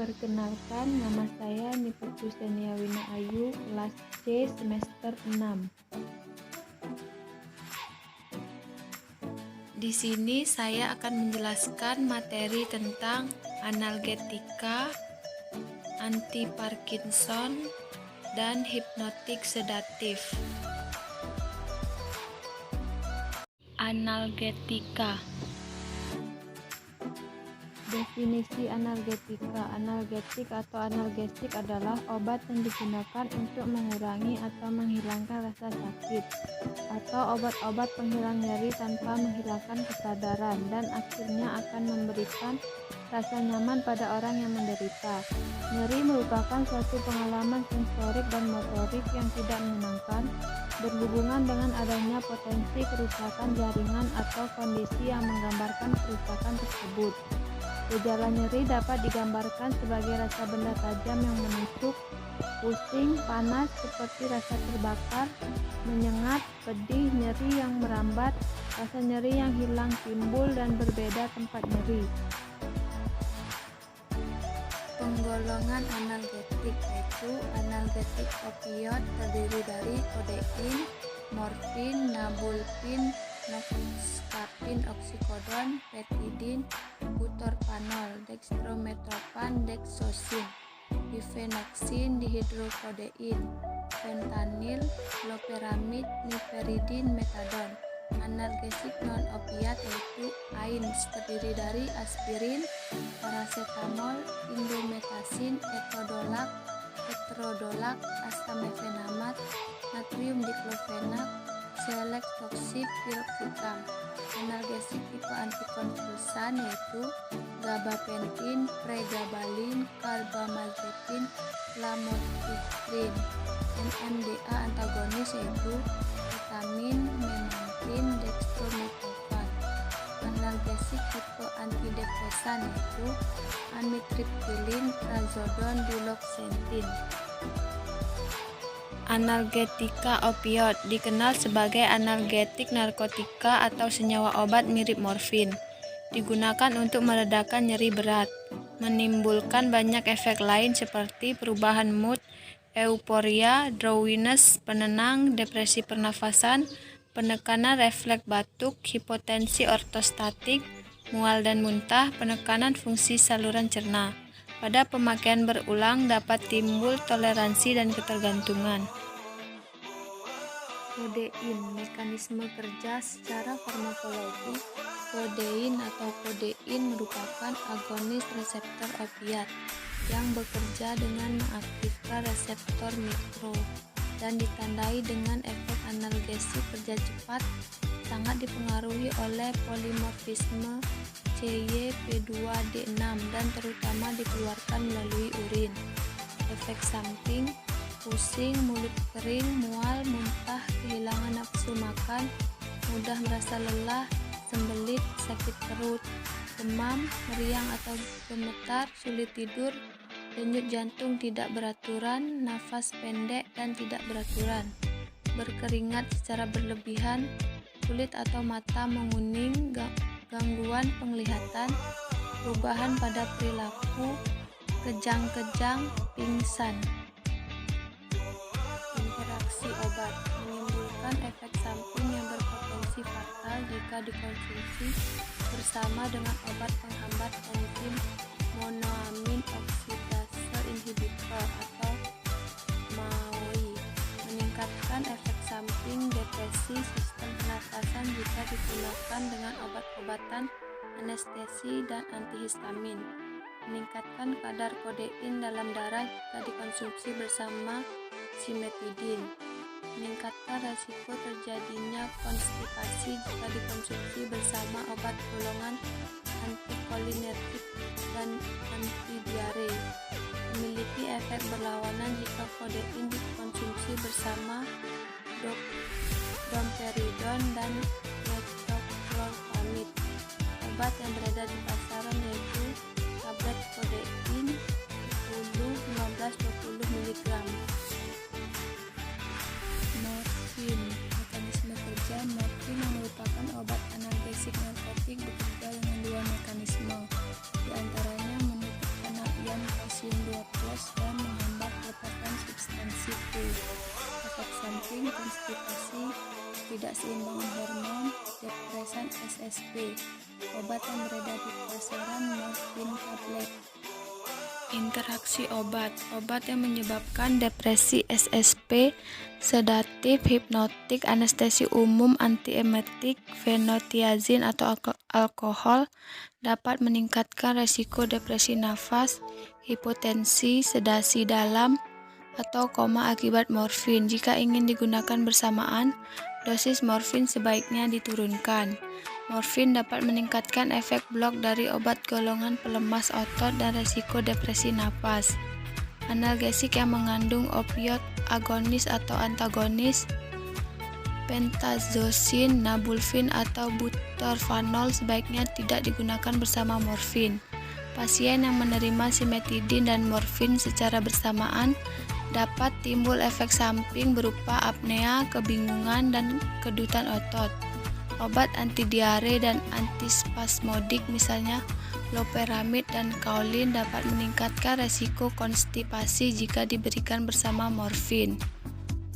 Perkenalkan, nama saya Nipurtu Seniawina Ayu, kelas C semester 6. Di sini saya akan menjelaskan materi tentang analgetika, anti Parkinson, dan hipnotik sedatif. Analgetika. Definisi analgetika. Analgetik atau analgesik adalah obat yang digunakan untuk mengurangi atau menghilangkan rasa sakit, atau obat-obat penghilang nyeri tanpa menghilangkan kesadaran, dan akhirnya akan memberikan rasa nyaman pada orang yang menderita. Nyeri merupakan suatu pengalaman sensorik dan motorik yang tidak menyenangkan, berhubungan dengan adanya potensi kerusakan jaringan atau kondisi yang menggambarkan kerusakan tersebut. Gejala nyeri dapat digambarkan sebagai rasa benda tajam yang menusuk, pusing, panas seperti rasa terbakar, menyengat, pedih, nyeri yang merambat, rasa nyeri yang hilang timbul dan berbeda tempat nyeri. Penggolongan analgetik yaitu analgetik opioid terdiri dari kodein, morfin, nabulpin, noskapin, oksikodon, petidin, butorphanol, dextrometorphan, dexosin, difenoksin, dihidrokodein, fentanil, loperamid, niperidin, metadon. Analgesik non-opiat yaitu AINS terdiri dari aspirin, paracetamol, indometasin, etodolak, keterodolak, astamefenamat, natrium diklofenak, selektoksib, piroxicam. Analgesik tipe antikonvulsan yaitu gabapentin, pregabalin, carbamazepin, lamotrigine. NMDA antagonis yaitu ketamin, memantine, dextromethorphan. Analgesik tipe antidepresan yaitu amitriptilin, trazodon, duloxetin. Analgetika opioid dikenal sebagai analgetik narkotika atau senyawa obat mirip morfin. Digunakan untuk meredakan nyeri berat, menimbulkan banyak efek lain seperti perubahan mood, euforia, drowsiness, penenang, depresi pernafasan, penekanan refleks batuk, hipotensi ortostatik, mual dan muntah, penekanan fungsi saluran cerna. Pada pemakaian berulang dapat timbul toleransi dan ketergantungan. Kodein, mekanisme kerja secara farmakologi. Kodein atau kodein merupakan agonis reseptor opiat yang bekerja dengan mengaktifkan reseptor mikro dan ditandai dengan efek analgesik kerja cepat, sangat dipengaruhi oleh polimorfisme CYP2D6 dan terutama dikeluarkan melalui urin. Efek samping: pusing, mulut kering, mual, muntah, kehilangan nafsu makan, mudah merasa lelah, sembelit, sakit perut, demam, meriang atau gemetar, sulit tidur, denyut jantung tidak beraturan, nafas pendek dan tidak beraturan, berkeringat secara berlebihan, kulit atau mata menguning, gangguan penglihatan, perubahan pada perilaku, kejang-kejang, pingsan. Interaksi obat menimbulkan efek samping yang berpotensi fatal jika dikonsumsi bersama dengan obat penghambat enzim monoamin oksidase inhibitor atau MAOI. Meningkatkan efek samping depresi sistem pernafasan jika digunakan dengan obat-obatan anestesi dan antihistamin. Meningkatkan kadar kodein dalam darah jika dikonsumsi bersama simetidin. Meningkatkan resiko terjadinya konstipasi jika dikonsumsi bersama obat golongan antikolinergik dan antidiare. Memiliki efek berlawanan jika kodein dikonsumsi bersama domperidon dan metoclopramid. Obat yang beredar di pasaran yaitu tablet kodein 10, 15, 20 mg. Morfin. Mekanisme kerja morfin yang merupakan obat analgesik narkotik bekerja dengan dua mekanisme, di antaranya menutup penarian lolos dan menghambat pelepasan substansi P. Efek samping konstipasi, tidak seimbangan hormon, depresan SSP. Obat yang beredar di pasaran morfin tablet. Interaksi obat yang menyebabkan depresi SSP, sedatif, hipnotik, anestesi umum, antiemetik, fenotiazin atau alkohol dapat meningkatkan resiko depresi nafas, hipotensi, sedasi dalam, atau koma akibat morfin. Jika ingin digunakan bersamaan, dosis morfin sebaiknya diturunkan. Morfin dapat meningkatkan efek blok dari obat golongan pelemas otot dan resiko depresi napas. Analgesik yang mengandung opioid agonis atau antagonis, pentazocin, nabulfin, atau butorfanol sebaiknya tidak digunakan bersama morfin. Pasien yang menerima simetidin dan morfin secara bersamaan dapat timbul efek samping berupa apnea, kebingungan, dan kedutan otot. Obat antidiare dan antispasmodik misalnya loperamid dan kaolin dapat meningkatkan resiko konstipasi jika diberikan bersama morfin.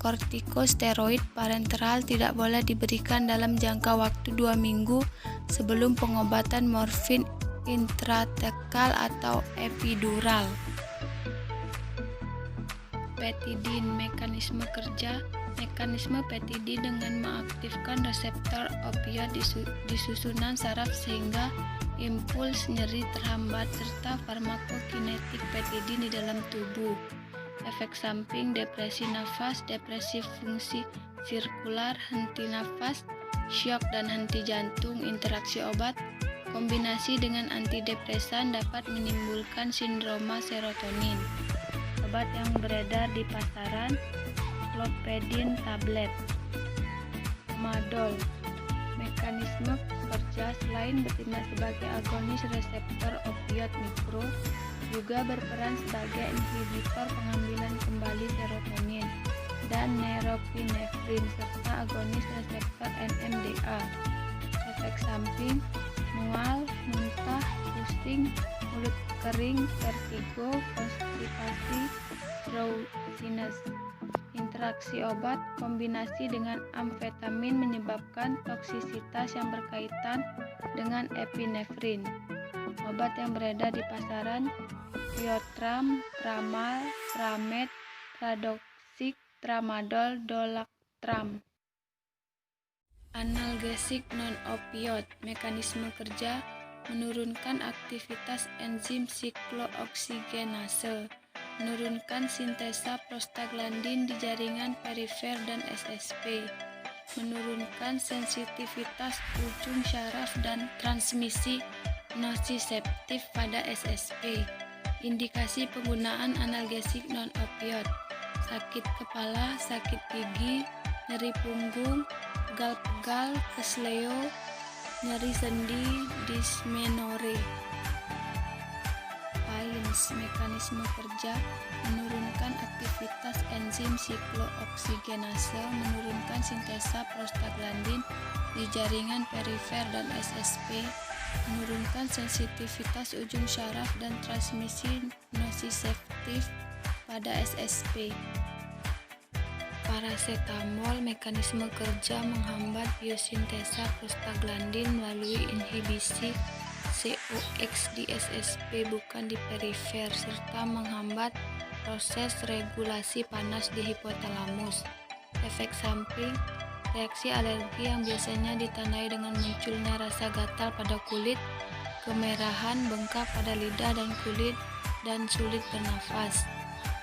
Kortikosteroid parenteral tidak boleh diberikan dalam jangka waktu 2 minggu sebelum pengobatan morfin intratekal atau epidural. Petidin, mekanisme kerja. Mekanisme petidin dengan mengaktifkan reseptor opioid di susunan saraf sehingga impuls nyeri terhambat, serta farmakokinetik petidin di dalam tubuh. Efek samping depresi nafas, depresi fungsi sirkular, henti nafas, syok dan henti jantung. Interaksi obat kombinasi dengan antidepresan dapat menimbulkan sindroma serotonin. Obat yang beredar di pasaran, clopidogrel tablet. Tramadol. Mekanisme kerja selain bertindak sebagai agonis reseptor opioid mikro, juga berperan sebagai inhibitor pengambilan kembali serotonin dan norepinefrin serta agonis reseptor NMDA. Efek samping, mual, muntah, pusing, mulut kering, vertigo, konstipasi, drowsiness. Interaksi obat kombinasi dengan amfetamin menyebabkan toksisitas yang berkaitan dengan epinefrin. Obat yang beredar di pasaran, Piotram, Tramal, Tramed, Tradoxik, Tramadol, Dolactram. Analgesik non-opioid. Mekanisme kerja menurunkan aktivitas enzim siklooksigenase, menurunkan sintesa prostaglandin di jaringan perifer dan SSP, menurunkan sensitivitas ujung syaraf dan transmisi nosiseptif pada SSP. Indikasi penggunaan analgesik non-opioid: sakit kepala, sakit gigi, nyeri punggung, pegal-pegal, kesleo, nyeri sendi, dysmenorrhea. Mekanisme kerja menurunkan aktivitas enzim siklooksigenase, menurunkan sintesa prostaglandin di jaringan perifer dan SSP, menurunkan sensitivitas ujung syaraf dan transmisi nosiseptif pada SSP. Parasetamol. Mekanisme kerja menghambat biosintesa prostaglandin melalui inhibisi COX di SSP bukan di perifer, serta menghambat proses regulasi panas di hipotalamus. Efek samping, reaksi alergi yang biasanya ditandai dengan munculnya rasa gatal pada kulit, kemerahan, bengkak pada lidah dan kulit, dan sulit bernafas.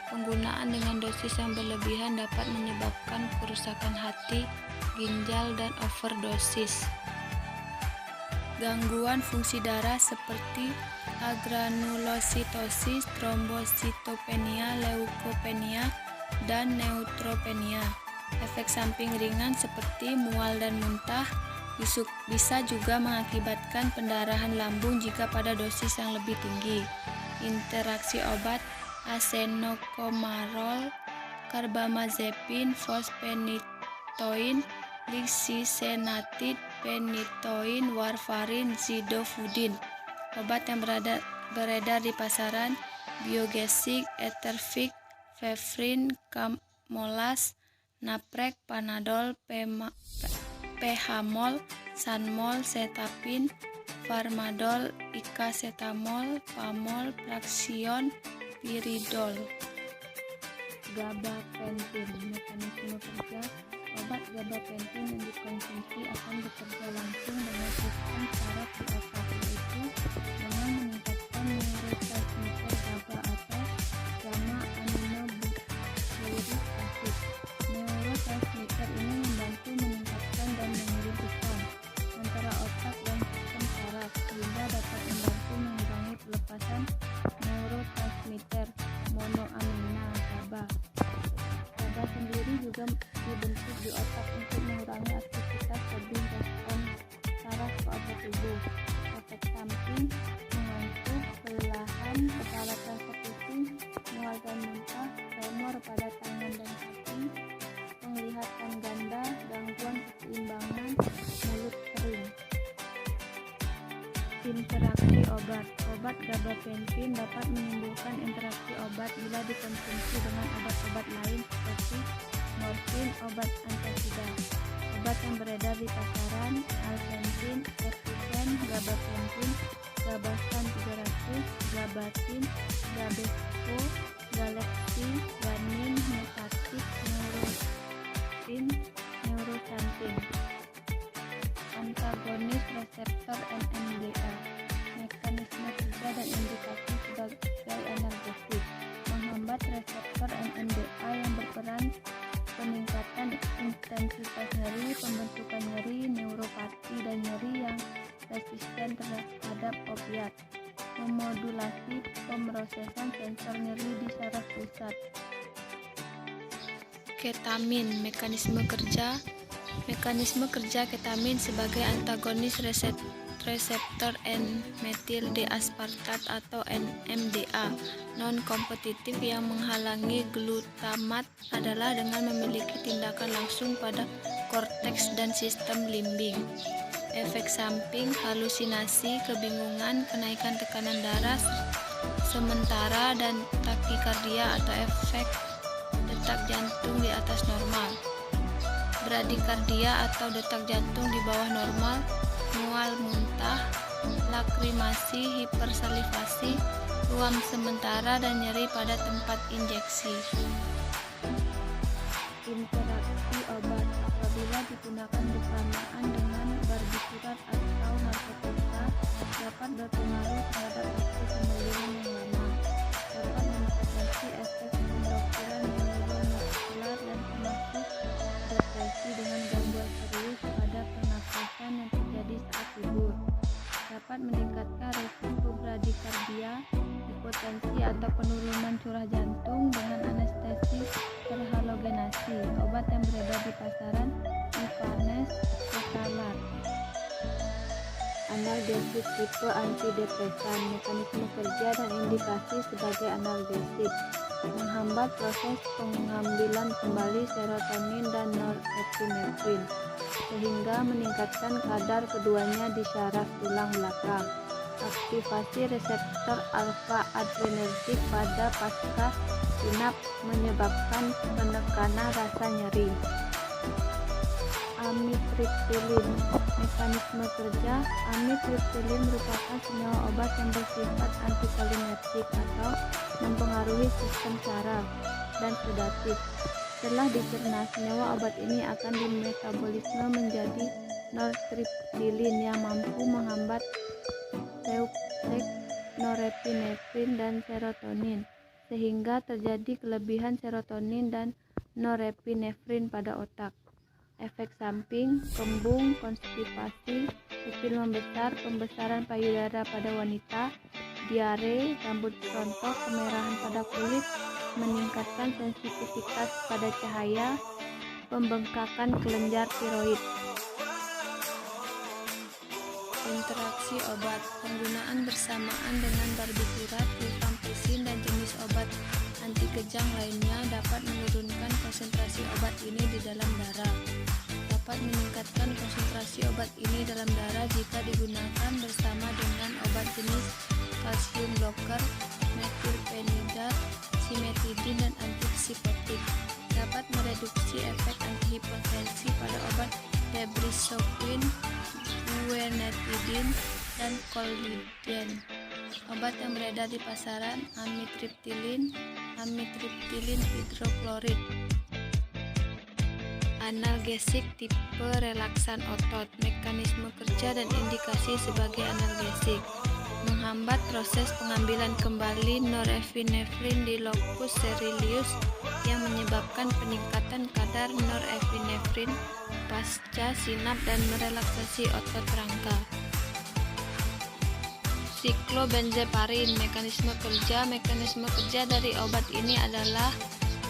Penggunaan dengan dosis yang berlebihan dapat menyebabkan kerusakan hati, ginjal, dan overdosis. Gangguan fungsi darah seperti agranulositosis, trombositopenia, leukopenia, dan neutropenia. Efek samping ringan seperti mual dan muntah bisa juga mengakibatkan pendarahan lambung jika pada dosis yang lebih tinggi. Interaksi obat, asenocomarol, carbamazepin, fosfenitoin, lixisenatid, penitoin, warfarin, zidofudin. Obat yang beredar di pasaran, Biogesic, Etherfic, Vefrin, Camolas, Naprek, Panadol, Phamol, Sanmol, Cetapin, Farmadol, Ikacetamol, Pamol, Praxion, Piridol. Gabapentin. Mekanisme kerja obat gabapentin yang dikonsumsi akan bekerja langsung dengan sistem saraf di otak, yaitu dengan meningkatkan neurotransmitter GABA atau gamma aminobutyric acid. Neurotransmitter ini membantu meningkatkan dan mengirim pesan antara otak dan sistem saraf sehingga dapat membantu mengurangi pelepasan neurotransmitter monoamina GABA. GABA sendiri juga dibentuk di otak untuk mengurangi aktivitas sebelum respon saraf ke otot tubuh. Efek samping mengantuk, kelelahan, kepala terasa pusing, mual dan muntah, tremor pada tangan dan kaki, penglihatan ganda, gangguan keseimbangan, mulut kering. Interaksi obat. Obat gabapentin dapat menimbulkan interaksi obat bila dikonsumsi dengan obat-obat lain seperti morfin, obat antasida. Obat yang beredar di pasaran: alpentin, epipen, gabapentin, gabastan 300, gabatin, gabesco, galexi, ganin, metatik, neurotin, neurosantin. Antagonis reseptor NMDA. Mekanisme kerja dan indikasi sebagai analgesik. Menghambat reseptor NMDA yang berperan peningkatan intensitas nyeri, pembentukan nyeri, neuropati dan nyeri yang resisten terhadap opiat. Memodulasi pemrosesan sensor nyeri di saraf pusat. Ketamin. Mekanisme kerja ketamin sebagai antagonis reseptor N-metil diaspartat atau NMDA non-kompetitif yang menghalangi glutamat adalah dengan memiliki tindakan langsung pada korteks dan sistem limbing. Efek samping: halusinasi, kebingungan, kenaikan tekanan darah sementara dan takikardia atau efek detak jantung di atas normal. Bradikardia atau detak jantung di bawah normal, mual muntah, lakrimasi, hipersalivasi, ruam sementara dan nyeri pada tempat injeksi. Interaksi obat. Apabila digunakan bersamaan dengan barbiturat atau narkotika dapat berpengaruh terhadap waktu pemulihan yang lama, dapat mempengaruhi efek pemblokiran neuromuskular dan termasuk depresi dengan gangguan serius pada pernapasan yang terjadi saat tidur, dapat meningkatkan risiko bradikardia, hipotensi atau penurunan curah jantung dengan anestesi terhalogenasi. Obat yang beredar di pasaran: Ivanes, Procalar. Analgesik tipe antidepresan. Mekanisme kerja dan indikasi sebagai analgesik. Menghambat proses pengambilan kembali serotonin dan norepinefrin sehingga meningkatkan kadar keduanya di syaraf tulang belakang. Aktivasi reseptor alfa adrenergik pada pasca sinap menyebabkan penekanan rasa nyeri. Amitriptilin. Mekanisme kerja: amitriptilin merupakan senyawa obat yang bersifat antikolinergik atau mempengaruhi sistem saraf dan sedatif. Setelah dicerna, senyawa obat ini akan dimetabolisme menjadi nortriptilin yang mampu menghambat reuptake norepinefrin dan serotonin, sehingga terjadi kelebihan serotonin dan norepinefrin pada otak. Efek samping: kembung, konstipasi, pupil membesar, pembesaran payudara pada wanita, diare, rambut rontok, kemerahan pada kulit, meningkatkan sensitivitas pada cahaya, pembengkakan kelenjar tiroid. Interaksi obat. Penggunaan bersamaan dengan barbiturat, rifampicin dan jenis obat anti kejang lainnya dapat menurunkan konsentrasi obat ini di dalam darah. Dapat meningkatkan konsentrasi obat ini dalam darah jika digunakan bersama dengan obat jenis kalsium blocker, methylphenidate isoquin, guanetidin, dan kolidin. Obat yang beredar di pasaran amitriptilin hidroklorid. Analgesik tipe relaksan otot, mekanisme kerja dan indikasi sebagai analgesik. Menghambat proses pengambilan kembali norepinefrin di locus coeruleus yang menyebabkan peningkatan kadar norepinefrin pasca sinap dan merelaksasi otot rangka. Siklobenzaparin, mekanisme kerja dari obat ini adalah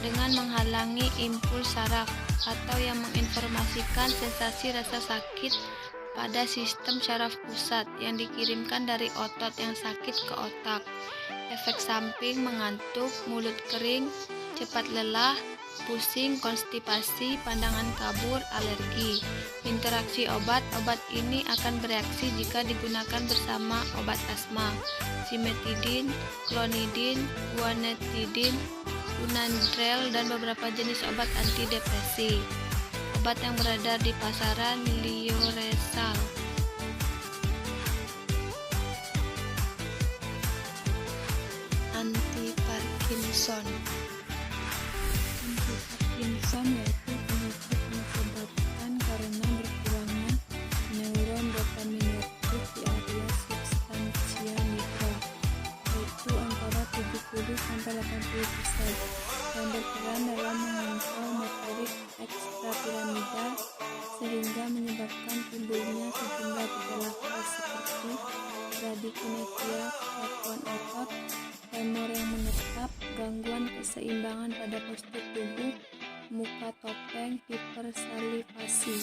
dengan menghalangi impuls saraf atau yang menginformasikan sensasi rasa sakit pada sistem saraf pusat yang dikirimkan dari otot yang sakit ke otak. Efek samping mengantuk, mulut kering, cepat lelah, pusing, konstipasi, pandangan kabur, alergi. Interaksi obat ini akan bereaksi jika digunakan bersama obat asma, cimetidin, klonidin, guanetidin, Unadrel, dan beberapa jenis obat antidepresi. Obat yang beredar di pasaran Lioresal. Antiparkinson. Antiparkinson yaitu penyakit disebabkan karena berkurangnya neuron dopaminergic di area substansia nigra, yaitu antara 70-80%, yang berperan dalam mengontrol motorik ekstrapiramidal sehingga menyebabkan timbulnya sejumlah gejala khas seperti bradikinesia, kekakuan otot, tremor yang menetap, gangguan keseimbangan pada postur tubuh, muka topeng, hipersalivasi.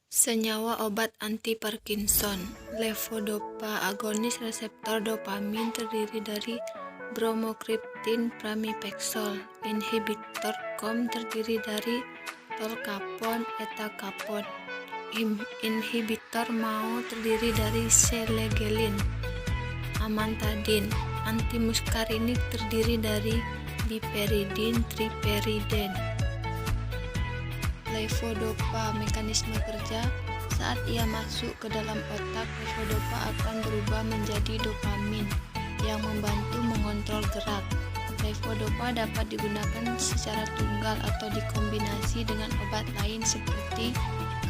Senyawa obat anti-Parkinson. Levodopa agonis reseptor dopamin terdiri dari bromokriptin pramipexol. Inhibitor COMT terdiri dari tolkapon, etacapone. Inhibitor MAO terdiri dari selegelin. Amantadin. Antimuskarinik terdiri dari piperidin, triperidin. Levodopa, mekanisme kerja. Saat ia masuk ke dalam otak, levodopa akan berubah menjadi dopamin yang membantu mengontrol gerak. Levodopa dapat digunakan secara tunggal atau dikombinasi dengan obat lain seperti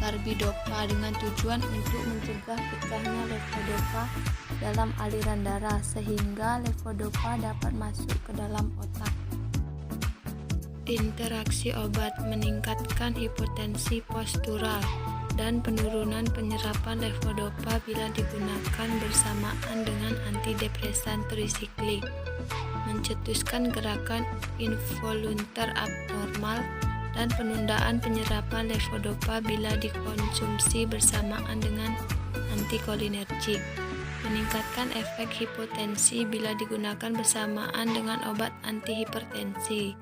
karbidopa dengan tujuan untuk mencegah pecahnya levodopa dalam aliran darah sehingga levodopa dapat masuk ke dalam otak. Interaksi obat meningkatkan hipotensi postural dan penurunan penyerapan levodopa bila digunakan bersamaan dengan antidepresan trisiklik, mencetuskan gerakan involuntar abnormal, dan penundaan penyerapan levodopa bila dikonsumsi bersamaan dengan antikolinergik, meningkatkan efek hipotensi bila digunakan bersamaan dengan obat antihipertensi,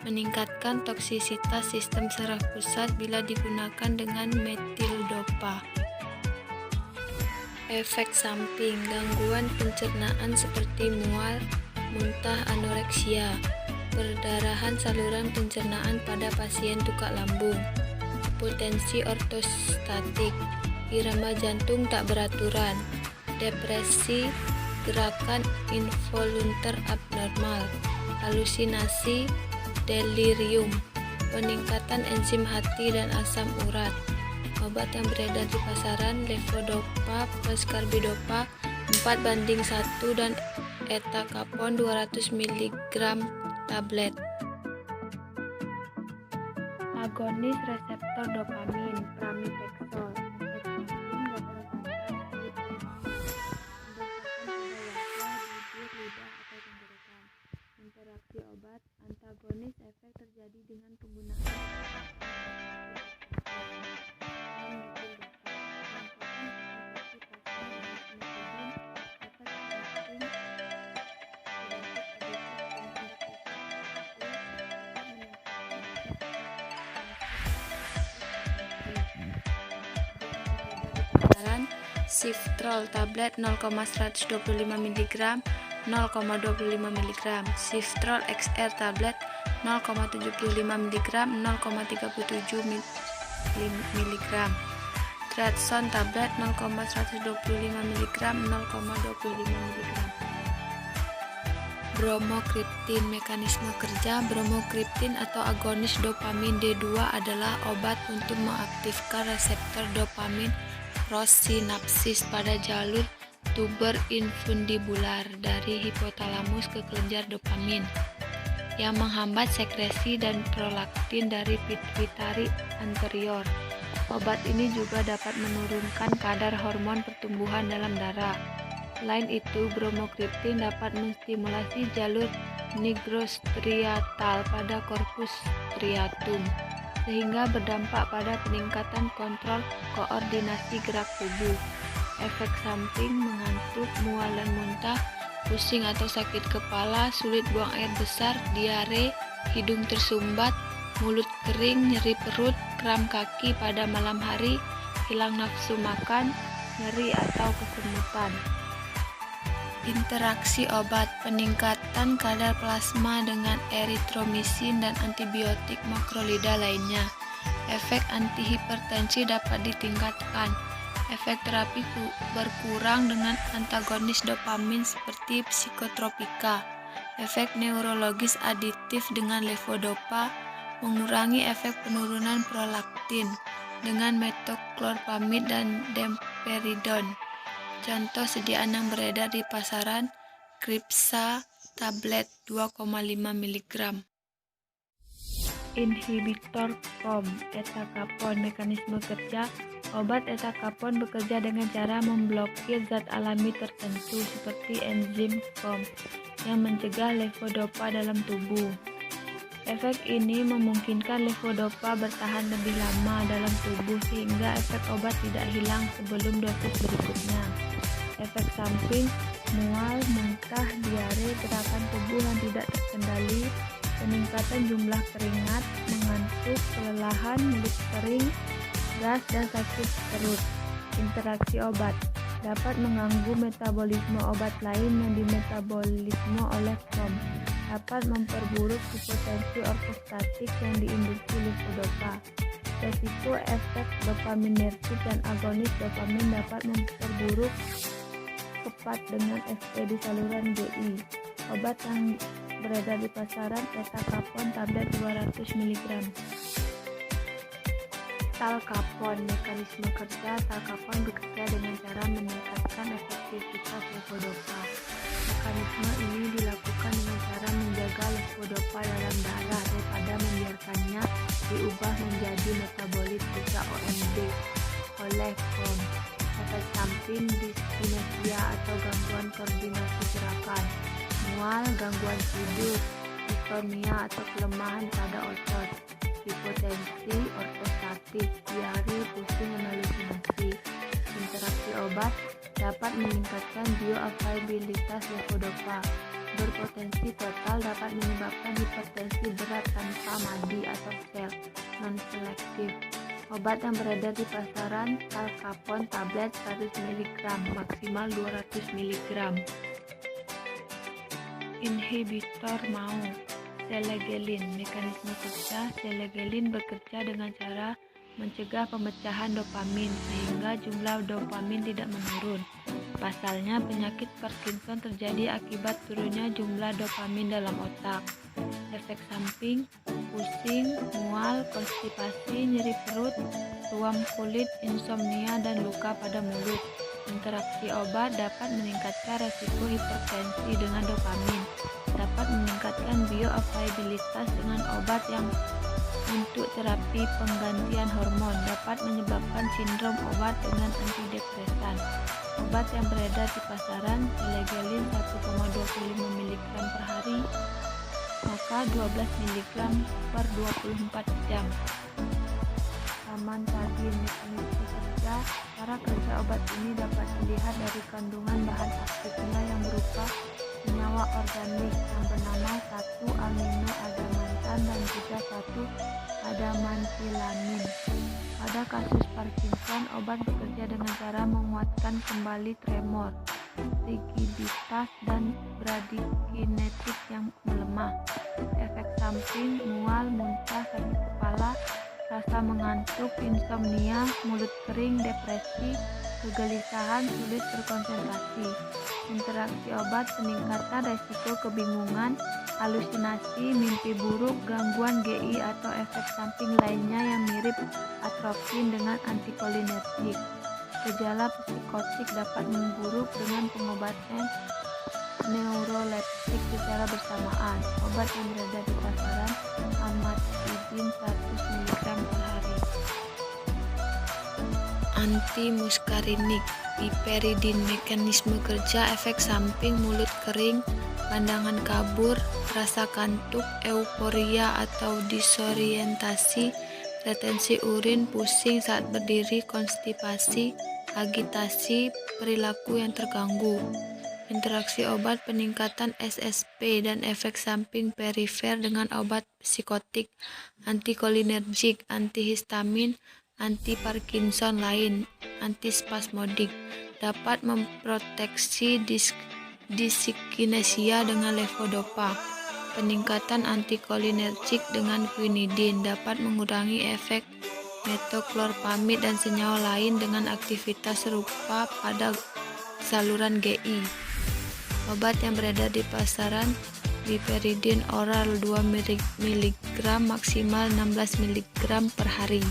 meningkatkan toksisitas sistem saraf pusat bila digunakan dengan metildopa. Efek samping, gangguan pencernaan seperti mual, muntah, anoreksia, perdarahan saluran pencernaan pada pasien tukak lambung, hipotensi ortostatik, irama jantung tak beraturan, depresi, gerakan involuntar abnormal, halusinasi, delirium, peningkatan enzim hati dan asam urat. Obat yang beredar di pasaran levodopa plus karbidopa 4:1 dan etacapone 200 mg tablet. Agonis reseptor dopamin pramipexol. Interaksi obat antagonis efek terjadi dengan penggunaan Siftrol tablet 0,125 mg 0,25 mg, Siftrol XR tablet 0,75 mg 0,37 mg. Trazon tablet 0,125 mg 0,25 mg. Bromokriptin. Mekanisme kerja bromokriptin atau agonis dopamin D2 adalah obat untuk mengaktifkan reseptor dopamin cross-sinapsis pada jalur tuber infundibular dari hipotalamus ke kelenjar dopamin yang menghambat sekresi dan prolaktin dari pituitari anterior. Obat ini juga dapat menurunkan kadar hormon pertumbuhan dalam darah. Selain itu, bromokriptin dapat menstimulasi jalur nigrostriatal pada korpus striatum, sehingga berdampak pada peningkatan kontrol koordinasi gerak tubuh. Efek samping mengantuk, mual dan muntah, pusing atau sakit kepala, sulit buang air besar, diare, hidung tersumbat, mulut kering, nyeri perut, kram kaki pada malam hari, hilang nafsu makan, nyeri atau kesemutan. Interaksi obat. Peningkatan kadar plasma dengan eritromisin dan antibiotik makrolida lainnya. Efek antihipertensi dapat ditingkatkan. Efek terapi berkurang dengan antagonis dopamin seperti psikotropika. Efek neurologis aditif dengan levodopa mengurangi efek penurunan prolaktin dengan metoclopramid dan domperidone. Contoh sediaan yang beredar di pasaran, Kripsa tablet 2,5 mg. Inhibitor COMT, etacapone. Mekanisme kerja. Obat etacapone bekerja dengan cara memblokir zat alami tertentu seperti enzim COMT yang mencegah levodopa dalam tubuh. Efek ini memungkinkan levodopa bertahan lebih lama dalam tubuh sehingga efek obat tidak hilang sebelum dosis berikutnya. Efek samping, mual, muntah, diare, gerakan tubuh yang tidak terkendali, peningkatan jumlah keringat, mengantuk, kelelahan, mulut kering, gas dan sakit perut. Interaksi obat dapat mengganggu metabolisme obat lain yang dimetabolisme oleh COMT, dapat memperburuk hipotensi ortostatik yang diinduksi levodopa. Resiko efek dopaminergic dan agonis dopamin dapat memperburuk cepat dengan FE di saluran GI. Obat yang beredar di pasaran, etacapone tablet 200 mg. Talcapone. Mekanisme kerja. Talcapone bekerja dengan cara meningkatkan efektivitas levodopa. Mekanisme ini dilakukan dengan cara menjaga levodopa dalam darah daripada membiarkannya diubah menjadi metabolit sisa OMD oleh COMT. Efek samping, dyskinesia atau gangguan koordinasi gerakan, mual, gangguan tidur, distonia atau kelemahan pada otot, hipotensi ortostatik, diare, pusing, dan halusinasi. Interaksi obat dapat meningkatkan bioavailabilitas levodopa. Berpotensi total dapat menyebabkan hipertensi berat tanpa madi atau sel non-selektif. Obat yang beredar di pasaran, Talcapone tablet 100 mg, maksimal 200 mg. Inhibitor MAO. Selegelin. Mekanisme kerja. Selegelin bekerja dengan cara mencegah pemecahan dopamin sehingga jumlah dopamin tidak menurun. Pasalnya, penyakit Parkinson terjadi akibat turunnya jumlah dopamin dalam otak. Efek samping, pusing, mual, konstipasi, nyeri perut, ruam kulit, insomnia, dan luka pada mulut. Interaksi obat dapat meningkatkan resiko hipertensi dengan dopamin, dapat meningkatkan bioavailabilitas dengan obat yang untuk terapi penggantian hormon, dapat menyebabkan sindrom obat dengan antidepresan. Obat yang beredar di pasaran, Selegelin 1,25 mg per hari, maka 12 mg per 24 jam. Amantadin. Mekanisme kerja. Cara kerja obat ini dapat dilihat dari kandungan bahan aktifnya yang berupa senyawa organik yang bernama 1-aminoadamantan dan juga 1-adamantilamin. Pada kasus Parkinson, obat bekerja dengan cara menguatkan kembali tremor, rigiditas, dan bradikinetik yang melemah. Efek samping, mual, muntah, sakit kepala, rasa mengantuk, insomnia, mulut kering, depresi, kegelisahan, sulit berkonsentrasi. Interaksi obat peningkatan resiko kebingungan, halusinasi, mimpi buruk, gangguan GI atau efek samping lainnya yang mirip atropin dengan antikolinergik. Gejala psikotik dapat memburuk dengan pengobatan neuroleptik secara bersamaan. Obat yang berada di pasaran amantadin 100 mg per hari. Antimuskarinik, piperidin. Mekanisme kerja: efek samping mulut kering, pandangan kabur, rasa kantuk, euforia atau disorientasi, retensi urin, pusing saat berdiri, konstipasi, agitasi, perilaku yang terganggu. Interaksi obat peningkatan SSP dan efek samping perifer dengan obat psikotik, antikolinergik, antihistamin, anti-Parkinson lain, antispasmodik, dapat memproteksi diskinesia dengan levodopa. Peningkatan antikolinergik dengan quinidin dapat mengurangi efek metoklorpamid dan senyawa lain dengan aktivitas serupa pada saluran GI. Obat yang beredar di pasaran: piperidin oral 2 mg maksimal 16 mg per hari.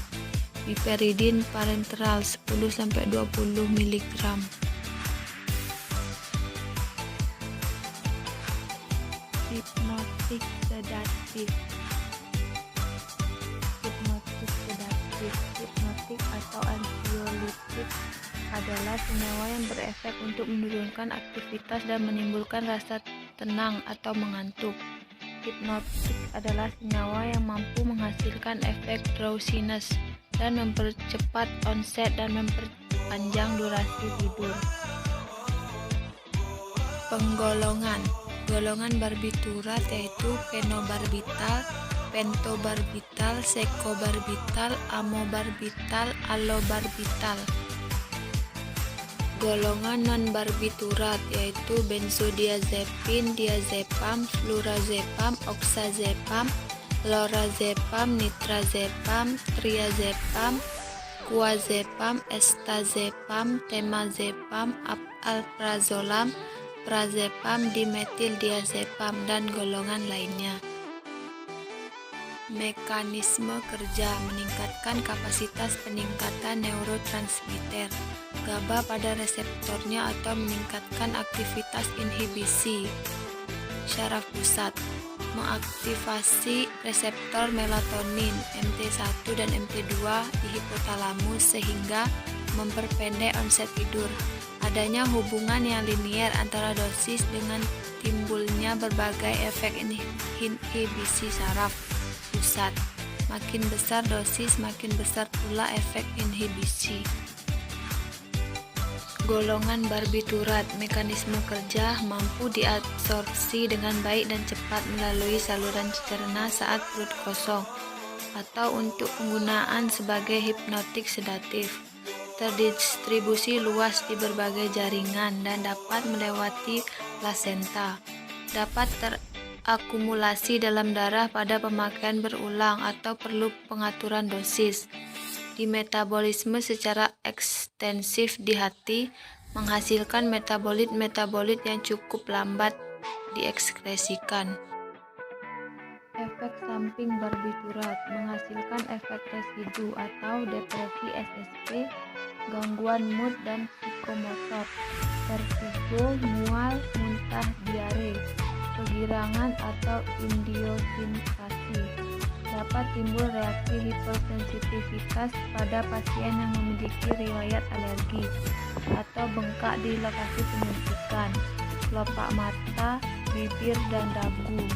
Piperidin parenteral 10-20 mg. Hipnotik sedatif. Hipnotik atau ansiolitik adalah senyawa yang berefek untuk menurunkan aktivitas dan menimbulkan rasa tenang atau mengantuk. Hipnotik adalah senyawa yang mampu menghasilkan efek drowsiness dan mempercepat onset dan memperpanjang durasi tidur. Penggolongan. Golongan barbiturat yaitu fenobarbital, pentobarbital, sekobarbital, amobarbital, allobarbital. Golongan non-barbiturat yaitu benzodiazepin, diazepam, flurazepam, oxazepam, lorazepam, nitrazepam, triazepam, kuazepam, estazepam, temazepam, alprazolam, prazepam, dimetildiazepam, dan golongan lainnya. Mekanisme kerja: meningkatkan kapasitas peningkatan neurotransmitter GABA pada reseptornya atau meningkatkan aktivitas inhibisi syaraf pusat, mengaktifasi reseptor melatonin MT1 dan MT2 di hipotalamus sehingga memperpendek onset tidur. Adanya hubungan yang linier antara dosis dengan timbulnya berbagai efek inhibisi saraf pusat. Makin besar dosis, makin besar pula efek inhibisi. Golongan barbiturat. Mekanisme kerja: mampu diabsorpsi dengan baik dan cepat melalui saluran cerna saat perut kosong atau untuk penggunaan sebagai hipnotik sedatif. Terdistribusi luas di berbagai jaringan dan dapat melewati plasenta. Dapat terakumulasi dalam darah pada pemakaian berulang atau perlu pengaturan dosis. Di metabolisme secara ekstensif di hati, menghasilkan metabolit-metabolit yang cukup lambat diekskresikan. Efek samping barbiturat: menghasilkan efek residu atau depresi SSP, gangguan mood dan psikomotor, vertigo, mual, muntah, diare, kegirangan atau idiosinkasi. Dapat timbul reaksi hipersensitivitas pada pasien yang memiliki riwayat alergi atau bengkak di lokasi penyuntikan, kelopak mata, bibir, dan dagu.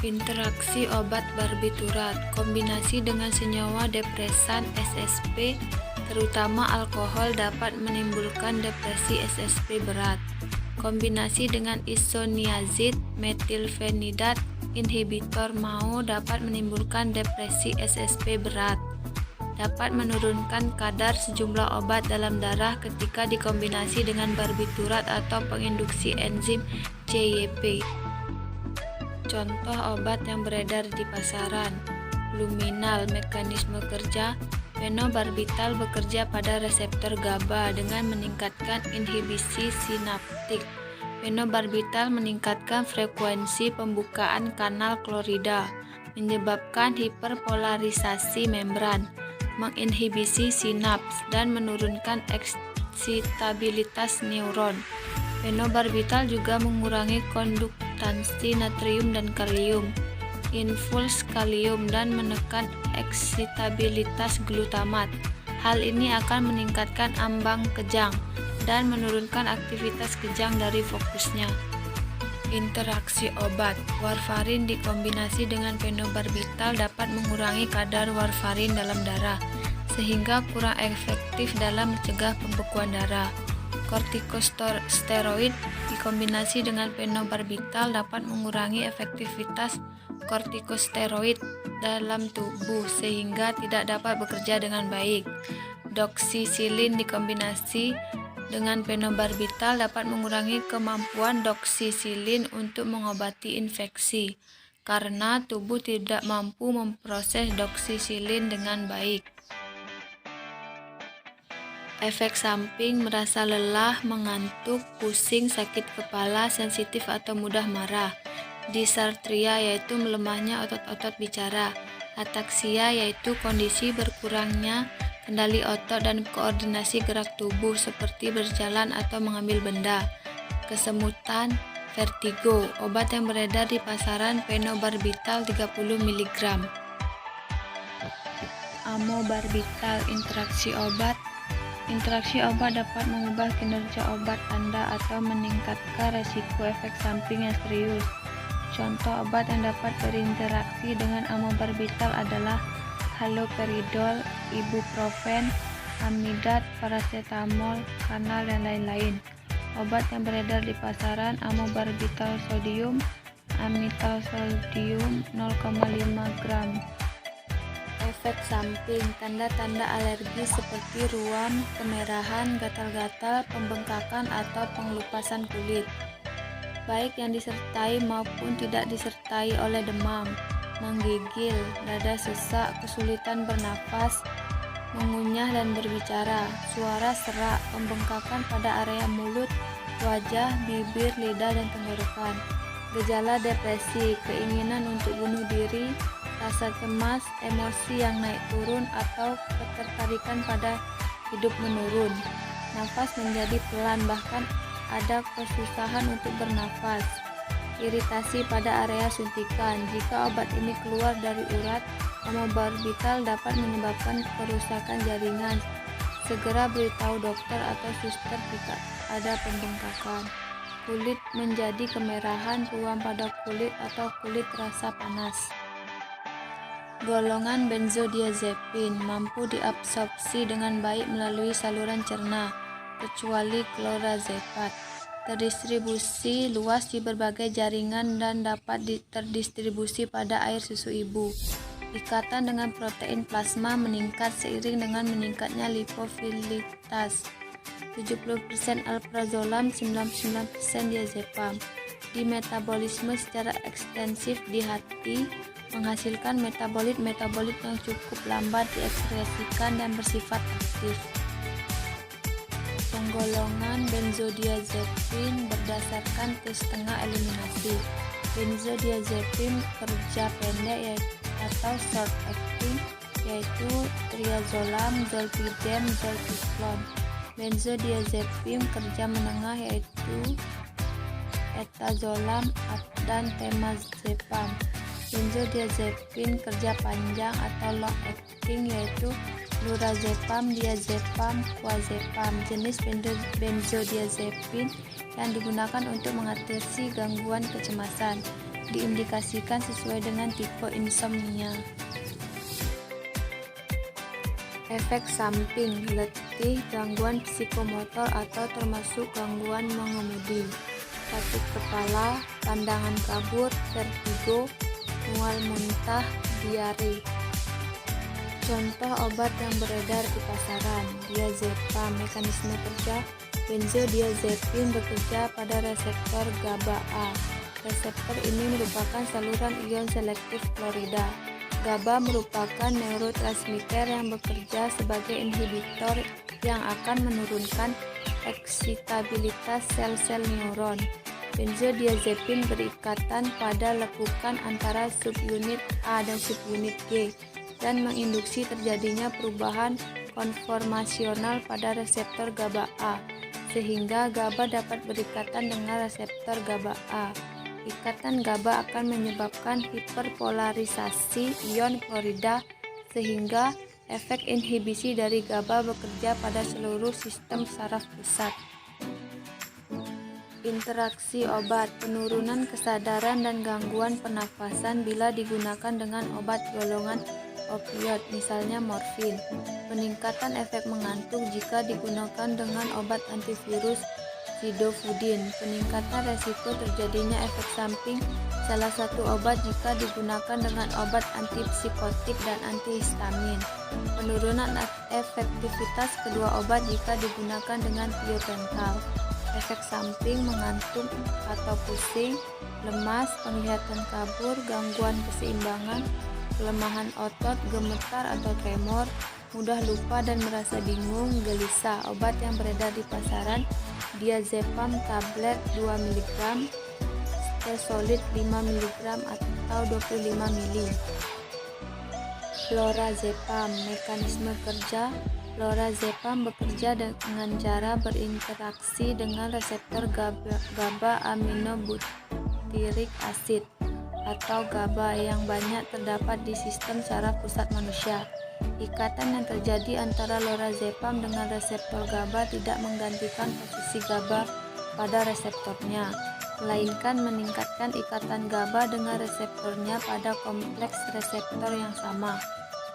Interaksi obat barbiturat: kombinasi dengan senyawa depresan SSP, terutama alkohol, dapat menimbulkan depresi SSP berat. Kombinasi dengan isoniazid, metilfenidat, inhibitor MAO dapat menimbulkan depresi SSP berat. Dapat menurunkan kadar sejumlah obat dalam darah ketika dikombinasi dengan barbiturat atau penginduksi enzim CYP. Contoh obat yang beredar di pasaran: subluminal. Mekanisme kerja fenobarbital bekerja pada reseptor GABA dengan meningkatkan inhibisi sinaptik. Fenobarbital meningkatkan frekuensi pembukaan kanal klorida, menyebabkan hiperpolarisasi membran, menginhibisi sinaps, dan menurunkan eksitabilitas neuron. Fenobarbital juga mengurangi konduktansi natrium dan kalium, infuls kalium, dan menekan eksitabilitas glutamat. Hal ini akan meningkatkan ambang kejang dan menurunkan aktivitas kejang dari fokusnya. Interaksi obat. Warfarin dikombinasi dengan fenobarbital dapat mengurangi kadar warfarin dalam darah, sehingga kurang efektif dalam mencegah pembekuan darah. Kortikosteroid dikombinasi dengan fenobarbital dapat mengurangi efektivitas kortikosteroid dalam tubuh sehingga tidak dapat bekerja dengan baik. Doksisilin dikombinasi dengan fenobarbital dapat mengurangi kemampuan doksisilin untuk mengobati infeksi karena tubuh tidak mampu memproses doksisilin dengan baik. Efek samping: merasa lelah, mengantuk, pusing, sakit kepala, sensitif atau mudah marah. Dysarthria yaitu melemahnya otot-otot bicara. Ataksia yaitu kondisi berkurangnya kendali otot dan koordinasi gerak tubuh seperti berjalan atau mengambil benda. Kesemutan, vertigo. Obat yang beredar di pasaran fenobarbital 30 mg. Amobarbital. Interaksi obat. Interaksi obat dapat mengubah kinerja obat Anda atau meningkatkan resiko efek samping yang serius. Contoh obat yang dapat berinteraksi dengan amobarbital adalah haloperidol, ibuprofen, amidat, paracetamol, kanal, dan lain-lain. Obat yang beredar di pasaran: amobarbital sodium, amital sodium 0,5 gram. Efek samping: tanda-tanda alergi seperti ruam, kemerahan, gatal-gatal, pembengkakan atau pengelupasan kulit, baik yang disertai maupun tidak disertai oleh demam, menggigil, dada sesak, kesulitan bernafas, mengunyah dan berbicara, suara serak, pembengkakan pada area mulut, wajah, bibir, lidah, dan tenggorokan. Gejala depresi, keinginan untuk bunuh diri, rasa cemas, emosi yang naik turun atau ketertarikan pada hidup menurun. Nafas menjadi pelan, bahkan ada kesusahan untuk bernafas. Iritasi pada area suntikan. Jika obat ini keluar dari urat, amobarbital dapat menyebabkan kerusakan jaringan. Segera beritahu dokter atau suster jika ada pembengkakan. Kulit menjadi kemerahan, ruam pada kulit atau kulit terasa panas. Golongan benzodiazepin mampu diabsorpsi dengan baik melalui saluran cerna, kecuali clorazepam. Terdistribusi luas di berbagai jaringan dan dapat terdistribusi pada air susu ibu. Ikatan dengan protein plasma meningkat seiring dengan meningkatnya lipofilitas. 70% alprazolam, 99% diazepam. Di metabolisme secara ekstensif di hati, menghasilkan metabolit-metabolit yang cukup lambat diekspresikan dan bersifat aktif. Penggolongan benzodiazepin berdasarkan tes tengah eliminasi. Benzodiazepin kerja pendek atau short acting yaitu triazolam, zolpidem, zolpidem. Benzodiazepin kerja menengah yaitu etazolam dan temazepam. Benzodiazepin kerja panjang atau long acting yaitu lorazepam, diazepam, kuazepam. Jenis benzodiazepin yang digunakan untuk mengatasi gangguan kecemasan diindikasikan sesuai dengan tipe insomnia. Efek samping: letih, gangguan psikomotor atau termasuk gangguan mengemudi, sakit kepala, pandangan kabur, vertigo, mual muntah, diare. Contoh obat yang beredar di pasaran: diazepam. Mekanisme kerja: benzodiazepin bekerja pada reseptor GABA A. Reseptor ini merupakan saluran ion selektif klorida. GABA merupakan neurotransmitter yang bekerja sebagai inhibitor yang akan menurunkan eksitabilitas sel-sel neuron. Benzodiazepin berikatan pada lekukan antara subunit A dan subunit G dan menginduksi terjadinya perubahan konformasional pada reseptor GABA A, sehingga GABA dapat berikatan dengan reseptor GABA A. Ikatan GABA akan menyebabkan hiperpolarisasi ion klorida, sehingga efek inhibisi dari GABA bekerja pada seluruh sistem saraf pusat. Interaksi obat, penurunan kesadaran dan gangguan pernafasan bila digunakan dengan obat golongan opioid, misalnya morfin. Peningkatan efek mengantuk jika digunakan dengan obat antivirus sidofudin. Peningkatan resiko terjadinya efek samping salah satu obat jika digunakan dengan obat antipsikotik dan antihistamin. Penurunan efektivitas kedua obat jika digunakan dengan tiopental. Efek samping mengantuk atau pusing, lemas, penglihatan kabur, gangguan keseimbangan, kelemahan otot, gemetar atau tremor, mudah lupa dan merasa bingung, gelisah. Obat yang beredar di pasaran: diazepam tablet 2 mg, stesolid 5 mg atau 25 ml. Lorazepam. Mekanisme kerja: lorazepam bekerja dengan cara berinteraksi dengan reseptor GABA aminobutyric acid atau GABA yang banyak terdapat di sistem saraf pusat manusia. Ikatan yang terjadi antara lorazepam dengan reseptor GABA tidak menggantikan posisi GABA pada reseptornya, melainkan meningkatkan ikatan GABA dengan reseptornya pada kompleks reseptor yang sama.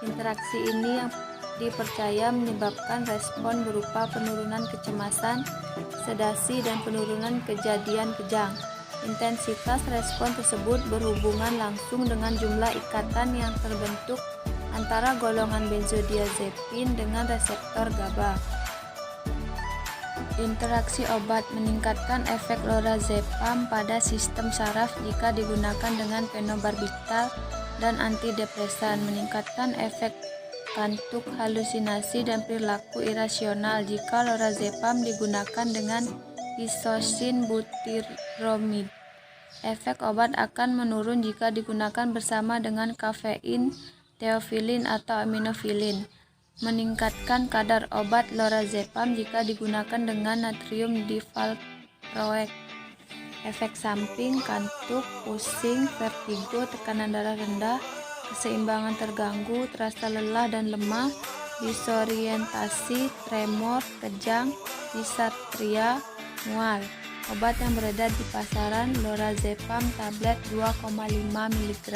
Interaksi ini yang dipercaya menyebabkan respon berupa penurunan kecemasan, sedasi, dan penurunan kejadian kejang. Intensitas respon tersebut berhubungan langsung dengan jumlah ikatan yang terbentuk antara golongan benzodiazepin dengan reseptor GABA. Interaksi obat meningkatkan efek lorazepam pada sistem saraf jika digunakan dengan fenobarbital dan antidepresan, meningkatkan efek kantuk, halusinasi, dan perilaku irasional jika lorazepam digunakan dengan isosin butyromide. Efek obat akan menurun jika digunakan bersama dengan kafein, teofilin, atau aminofilin. Meningkatkan kadar obat lorazepam jika digunakan dengan natrium divalproate. Efek samping: kantuk, pusing, vertigo, tekanan darah rendah, keseimbangan terganggu, terasa lelah dan lemah, disorientasi, tremor, kejang, disartria, mual. Obat yang beredar di pasaran: lorazepam tablet 2,5 mg.